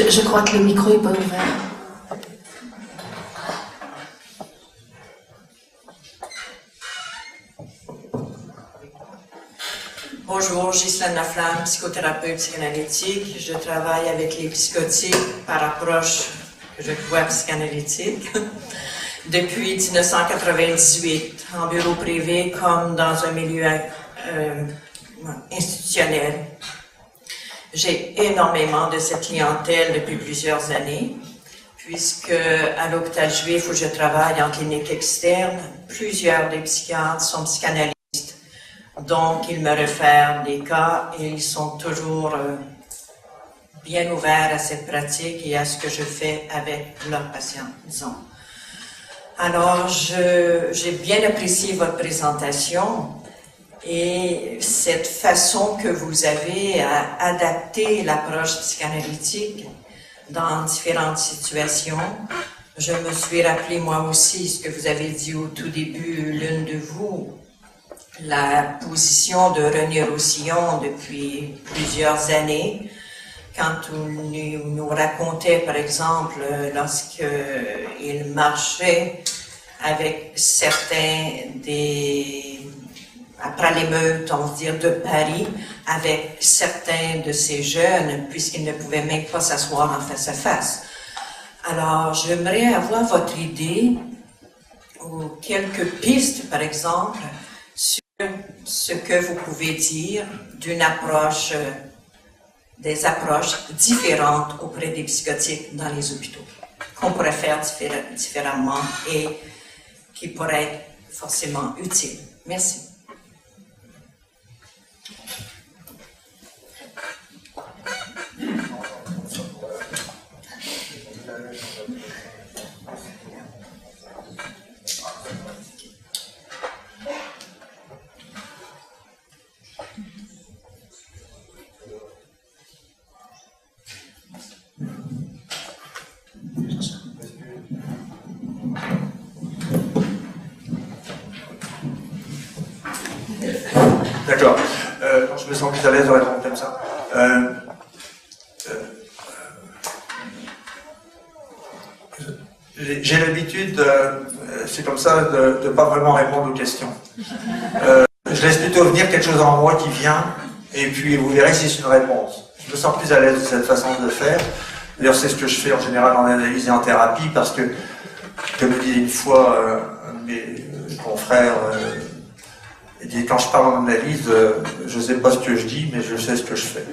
Je crois que le micro n'est pas ouvert. Bonjour, Ghislaine Laflamme, psychothérapeute psychanalytique. Je travaille avec les psychotiques par approche que je vois psychanalytique depuis 1998, en bureau privé comme dans un milieu institutionnel. J'ai énormément de cette clientèle depuis plusieurs années, puisque à l'hôpital juif où je travaille en clinique externe, plusieurs des psychiatres sont psychanalystes. Donc, ils me réfèrent des cas et ils sont toujours bien ouverts à cette pratique et à ce que je fais avec leurs patients, disons. Alors, j'ai bien apprécié votre présentation. Et cette façon que vous avez à adapter l'approche psychanalytique dans différentes situations, je me suis rappelé moi aussi ce que vous avez dit au tout début, l'une de vous, la position de René Roussillon depuis plusieurs années, quand il nous racontait par exemple lorsqu'il marchait avec certains après l'émeute, on va dire, de Paris, avec certains de ces jeunes, puisqu'ils ne pouvaient même pas s'asseoir en face à face. Alors, j'aimerais avoir votre idée, ou quelques pistes, par exemple, sur ce que vous pouvez dire d'une approche, des approches différentes auprès des psychotiques dans les hôpitaux, qu'on pourrait faire différemment et qui pourraient être forcément utiles. Merci. D'accord. Je me sens plus à l'aise de répondre comme ça. J'ai l'habitude, c'est comme ça, de ne pas vraiment répondre aux questions. Je laisse plutôt venir quelque chose en moi qui vient, et puis vous verrez si c'est une réponse. Je me sens plus à l'aise de cette façon de le faire. D'ailleurs, c'est ce que je fais en général en analyse et en thérapie, parce que, comme me disait une fois un de mes confrères, il dit, quand je parle en analyse, je ne sais pas ce que je dis, mais je sais ce que je fais.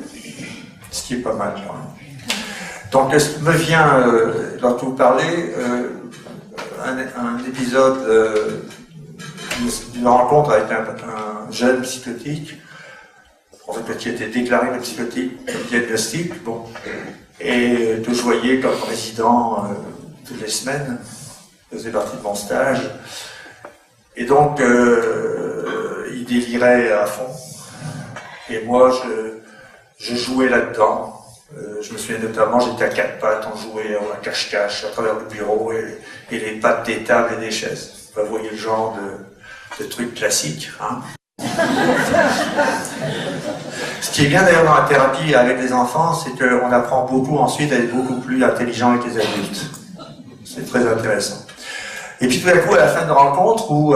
Ce qui est pas mal, quand même. Donc, ce qui me vient, lorsque vous parlez, un épisode d'une rencontre avec un jeune psychotique, en fait, qui était déclaré comme psychotique, comme diagnostic, bon, et que je voyais comme résident toutes les semaines, faisait partie de mon stage. Et donc, il délirait à fond. Et moi, je jouais là-dedans. Je me souviens notamment, j'étais à quatre pattes, on jouait à cache-cache à travers le bureau et les pattes des tables et des chaises. Vous voyez le genre de truc classique. Hein. Ce qui est bien d'ailleurs dans la thérapie avec les enfants, c'est qu'on apprend beaucoup ensuite à être beaucoup plus intelligent avec les adultes. C'est très intéressant. Et puis tout à coup, à la fin de rencontre, où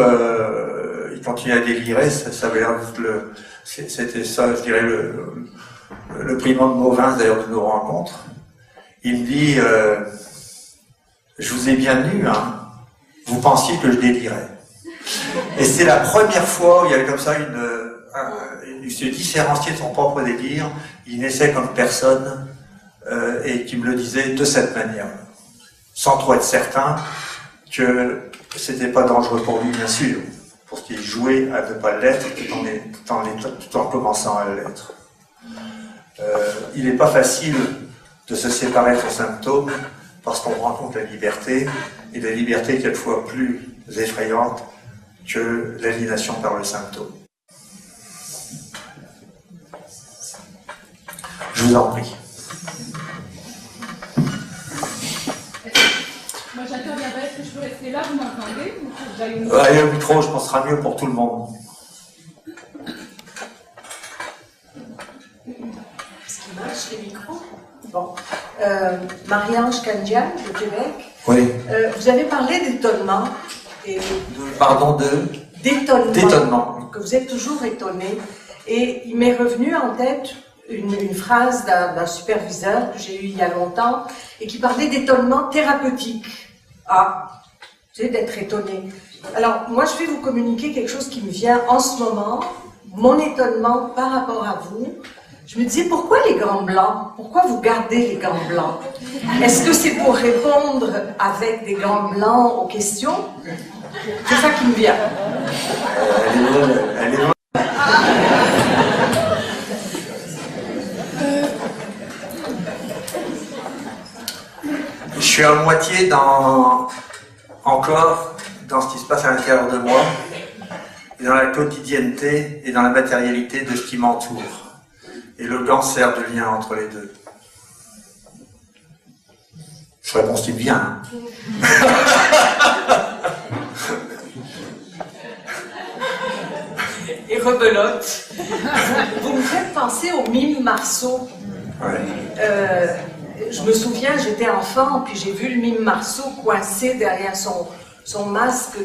il continue à délirer, ça avait l'air c'était ça, je dirais, le priment de Mauvin d'ailleurs de nos rencontres. Il me dit, je vous ai bien vu, hein. Vous pensiez que je délirais. Et c'est la première fois où il y avait comme ça il se différenciait de son propre délire, il naissait comme personne, et qui me le disait de cette manière, sans trop être certain que c'était pas dangereux pour lui, bien sûr, pour qu'il jouait à ne pas l'être, tout en commençant à l'être. Il n'est pas facile de se séparer de son symptôme, parce qu'on rencontre la liberté, et la liberté est quelquefois plus effrayante que l'aliénation par le symptôme. Je vous en prie. Moi j'interviendrai, est-ce que je peux rester là, vous m'entendez? Le micro, je pense, sera mieux pour tout le monde. Est-ce qu'il marche les micros? Bon. Marie-Ange Candian, de Québec. Oui. Vous avez parlé d'étonnement. Pardon, d'étonnement. Que vous êtes toujours étonné. Et il m'est revenu en tête une phrase d'un superviseur que j'ai eu il y a longtemps et qui parlait d'étonnement thérapeutique. Ah, tu sais, d'être étonné. Alors, moi, je vais vous communiquer quelque chose qui me vient en ce moment, mon étonnement par rapport à vous. Je me disais, pourquoi les gants blancs? Pourquoi vous gardez les gants blancs? Est-ce que c'est pour répondre avec des gants blancs aux questions? C'est ça qui me vient. Elle est loin. Je suis à moitié encore dans ce qui se passe à l'intérieur de moi, et dans la quotidienneté et dans la matérialité de ce qui m'entoure. Et le gant sert de lien entre les deux. Je réponds si bien. Et rebelote. Vous me faites penser au mime Marceau. Ouais. Je me souviens, j'étais enfant, puis j'ai vu le mime Marceau coincé derrière son masque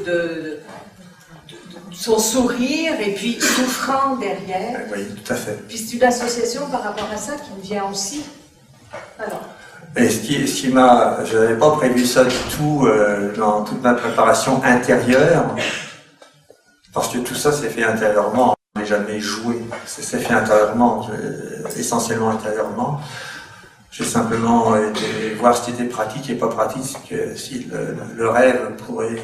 son sourire, et puis souffrant derrière. Oui, tout à fait. Puis c'est une association par rapport à ça qui me vient aussi. Alors. Et je n'avais pas prévu ça du tout dans toute ma préparation intérieure, parce que tout ça s'est fait intérieurement. Je n'ai jamais joué, ça s'est fait intérieurement, essentiellement intérieurement. J'ai simplement été voir ce qui était pratique et pas pratique, si le rêve pourrait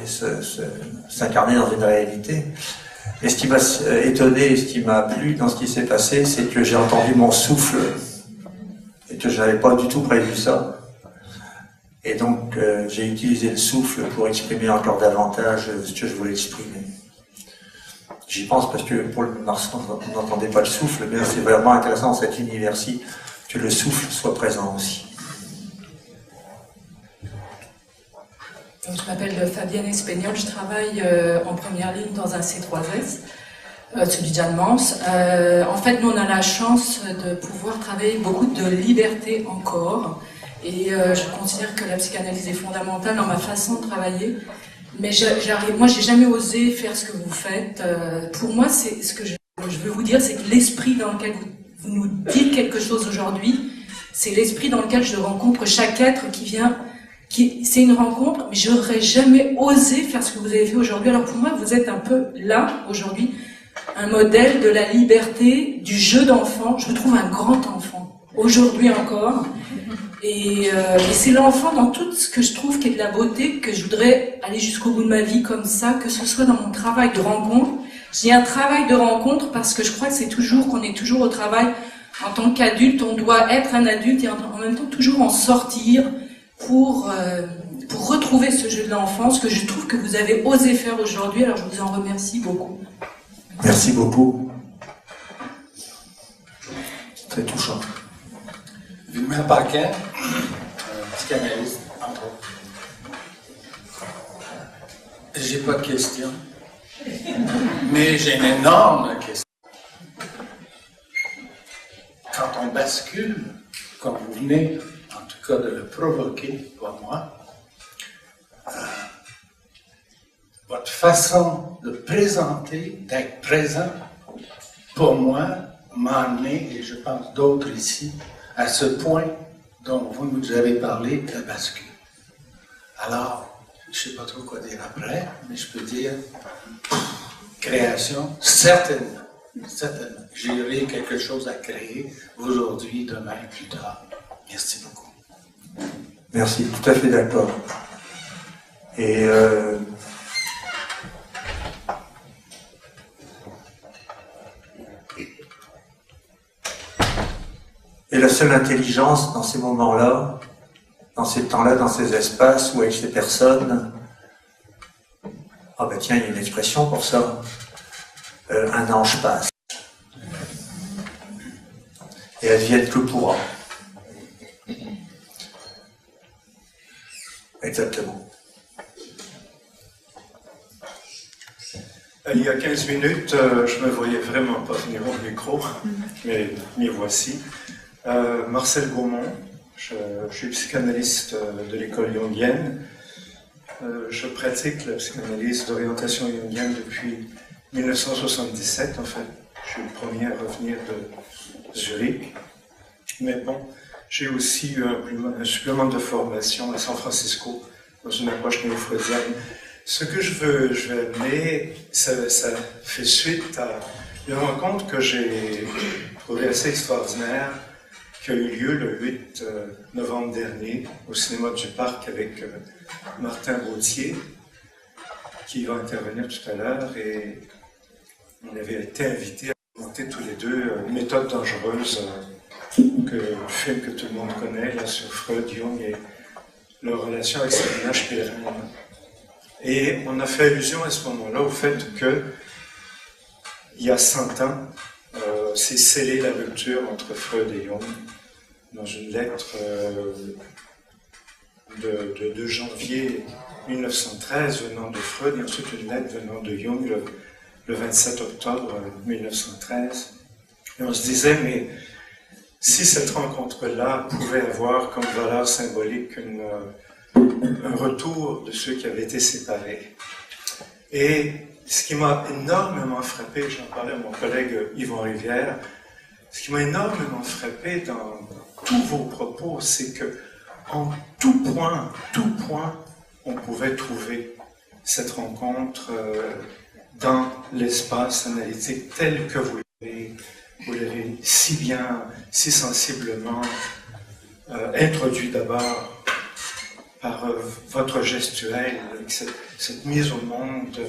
s'incarner dans une réalité. Et ce qui m'a étonné et ce qui m'a plu dans ce qui s'est passé, c'est que j'ai entendu mon souffle et que je n'avais pas du tout prévu ça. Et donc j'ai utilisé le souffle pour exprimer encore davantage ce que je voulais exprimer. J'y pense parce que pour le Marceau, on n'entendait pas le souffle, mais c'est vraiment intéressant dans cet univers-ci que le souffle soit présent aussi. Je m'appelle Fabienne Espagnol, je travaille en première ligne dans un C3S, celui de Jeanne Mans. En fait, nous on a la chance de pouvoir travailler beaucoup de liberté encore, et je considère que la psychanalyse est fondamentale dans ma façon de travailler. Mais moi j'ai jamais osé faire ce que vous faites. Pour moi, c'est ce que je veux vous dire, c'est que l'esprit dans lequel vous nous dites quelque chose aujourd'hui, c'est l'esprit dans lequel je rencontre chaque être qui vient. C'est une rencontre, mais je n'aurais jamais osé faire ce que vous avez fait aujourd'hui. Alors pour moi, vous êtes un peu là, aujourd'hui, un modèle de la liberté, du jeu d'enfant. Je me trouve un grand enfant, aujourd'hui encore. Et c'est l'enfant dans tout ce que je trouve qui est de la beauté, que je voudrais aller jusqu'au bout de ma vie comme ça, que ce soit dans mon travail de rencontre. J'ai un travail de rencontre parce que je crois que c'est toujours, qu'on est toujours au travail. En tant qu'adulte, on doit être un adulte et en même temps toujours en sortir pour retrouver ce jeu de l'enfance que je trouve que vous avez osé faire aujourd'hui. Alors je vous en remercie beaucoup. Merci beaucoup. C'est très touchant. Villemère Paquin, psychanalyste, entre autres. J'ai pas de questions, mais j'ai une énorme question. quand on bascule, comme vous venez en tout cas de le provoquer pour moi, votre façon de présenter, d'être présent, pour moi, m'a amené, et je pense d'autres ici, à ce point dont vous nous avez parlé, de la bascule. Alors, je ne sais pas trop quoi dire après, mais je peux dire création, certainement. Certainement. J'ai quelque chose à créer aujourd'hui, demain, plus tard. Merci beaucoup. Merci, tout à fait d'accord. Et la seule intelligence dans ces moments-là, dans ces temps-là, dans ces espaces ou avec ces personnes, ah ben tiens, il y a une expression pour ça, un ange passe. Et advienne que pourra. Exactement. Il y a 15 minutes, je ne me voyais vraiment pas venir au micro, mais m'y voici. Marcel Gaumont, je suis psychanalyste de l'école jungienne. Je pratique la psychanalyse d'orientation jungienne depuis 1977, en fait. Je suis le premier à revenir de Zurich. Mais bon, j'ai aussi eu un supplément de formation à San Francisco, dans une approche néo-freudienne. Ce que je vais amener, ça fait suite à une rencontre que j'ai trouvée assez extraordinaire, qui a eu lieu le 8 novembre dernier au cinéma du Parc avec Martin Gauthier, qui va intervenir tout à l'heure, et on avait été invités à commenter tous les deux Une méthode dangereuse, le film que tout le monde connaît, là, sur Freud, Jung et leur relation avec Sabina Spielrein. Et on a fait allusion à ce moment-là au fait que, il y a 100 ans, s'est scellée la rupture entre Freud et Jung dans une lettre de janvier 1913 venant de Freud, et ensuite une lettre venant de Jung le 27 octobre 1913. Et on se disait, mais si cette rencontre-là pouvait avoir comme valeur symbolique un retour de ceux qui avaient été séparés. Et ce qui m'a énormément frappé, j'en parlais à mon collègue Yvon Rivière, ce qui m'a énormément frappé dans tous vos propos, c'est que en tout point, on pouvait trouver cette rencontre dans l'espace analytique tel que vous l'avez si bien, si sensiblement introduit d'abord par votre gestuelle, avec cette mise au monde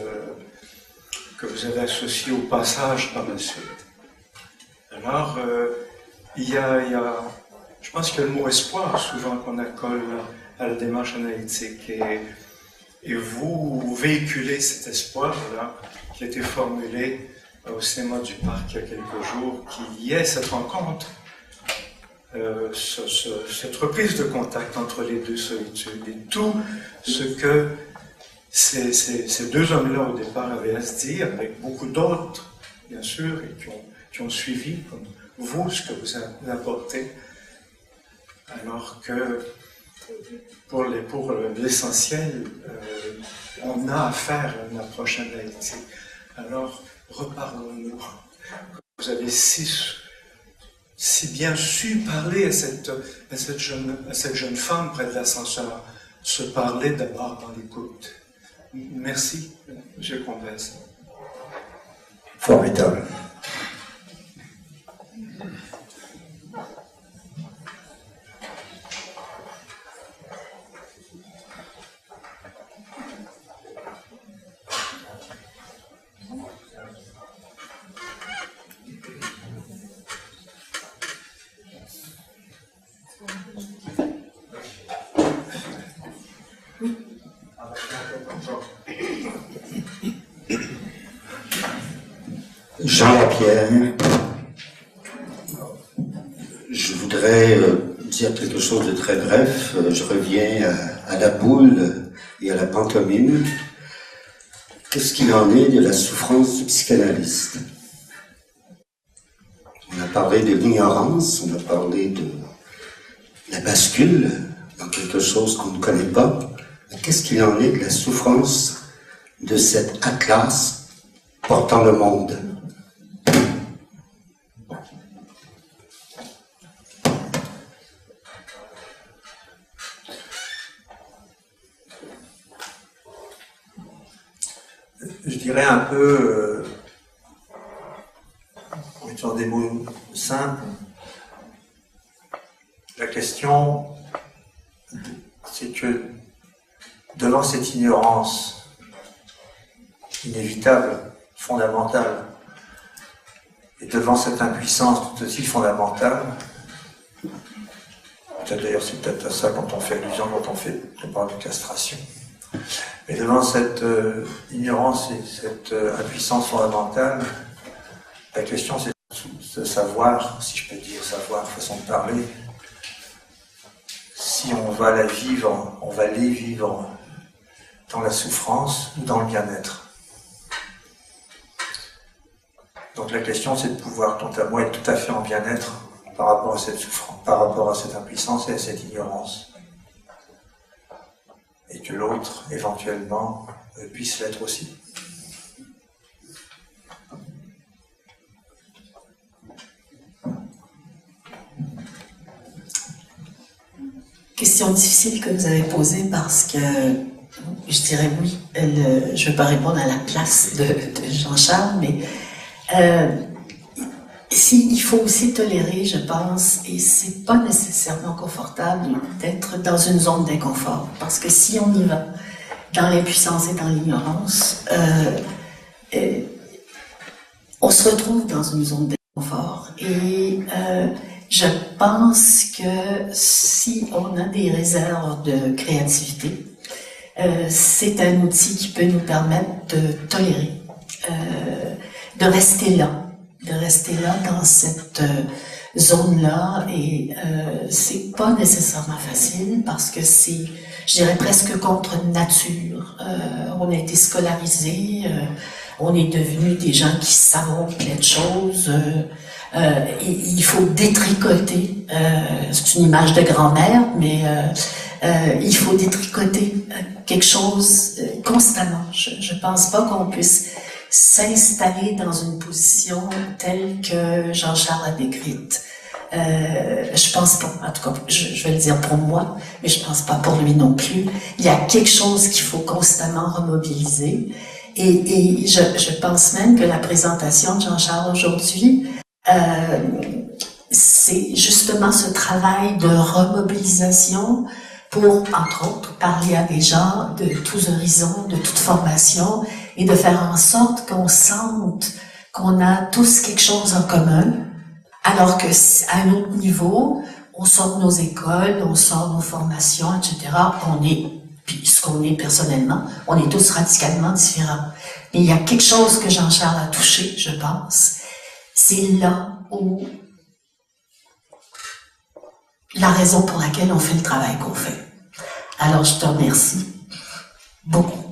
que vous avez associée au passage par la suite. Alors, je pense qu'il y a le mot espoir souvent qu'on accole à la démarche analytique, et vous véhiculez cet espoir-là qui a été formulé au cinéma du Parc il y a quelques jours, qu'il y ait cette rencontre, cette reprise de contact entre les deux solitudes, et tout ce que ces deux hommes-là au départ avaient à se dire, avec beaucoup d'autres, bien sûr, et qui ont suivi, comme vous, ce que vous apportez, alors que pour l'essentiel, on a affaire à une approche analytique. Alors, reparlons-nous. Vous avez si bien su parler à cette jeune femme près de l'ascenseur, se parler d'abord dans l'écoute. Merci, M. Combes. Formidable. Jean Lapierre, je voudrais dire quelque chose de très bref. Je reviens à la boule et à la pantomime. Qu'est-ce qu'il en est de la souffrance du psychanalyste? On a parlé de l'ignorance, on a parlé de la bascule dans quelque chose qu'on ne connaît pas. Qu'est-ce qu'il en est de la souffrance de cet atlas portant le monde? Je dirais un peu, en mettant des mots simples, la question, c'est que devant cette ignorance inévitable, fondamentale, et devant cette impuissance tout aussi fondamentale, peut-être d'ailleurs c'est peut-être à ça quand on fait allusion, quand on parle de castration, mais devant cette ignorance et cette impuissance fondamentale, la question c'est de savoir, si je peux dire savoir, façon de parler, si on va la vivre, on va les vivre dans la souffrance ou dans le bien-être. Donc la question c'est de pouvoir, quant à moi, être tout à fait en bien-être par rapport à cette souffrance, par rapport à cette impuissance et à cette ignorance. Et que l'autre, éventuellement, puisse l'être aussi. Question difficile que vous avez posée parce que je dirais oui, je ne veux pas répondre à la place de Jean-Charles, mais il faut aussi tolérer, je pense, et c'est pas nécessairement confortable d'être dans une zone d'inconfort, parce que si on y va dans l'impuissance et dans l'ignorance, on se retrouve dans une zone d'inconfort. Et je pense que si on a des réserves de créativité, c'est un outil qui peut nous permettre de tolérer, de rester là dans cette zone-là, et c'est pas nécessairement facile parce que c'est, je dirais, presque contre nature. On a été scolarisés, on est devenus des gens qui savent plein de choses, et il faut détricoter, c'est une image de grand-mère, mais il faut détricoter quelque chose constamment. Je pense pas qu'on puisse s'installer dans une position telle que Jean-Charles a décrite. Je pense pas, en tout cas, je vais le dire pour moi, mais je pense pas pour lui non plus. Il y a quelque chose qu'il faut constamment remobiliser. Et je pense même que la présentation de Jean-Charles aujourd'hui, c'est justement ce travail de remobilisation pour, entre autres, parler à des gens de tous horizons, de toute formation, et de faire en sorte qu'on sente qu'on a tous quelque chose en commun, alors que à un autre niveau, on sort de nos écoles, on sort de nos formations, etc. Puis ce qu'on est personnellement, on est tous radicalement différents. Mais il y a quelque chose que Jean-Charles a touché, je pense. C'est là où la raison pour laquelle on fait le travail qu'on fait. Alors je te remercie beaucoup.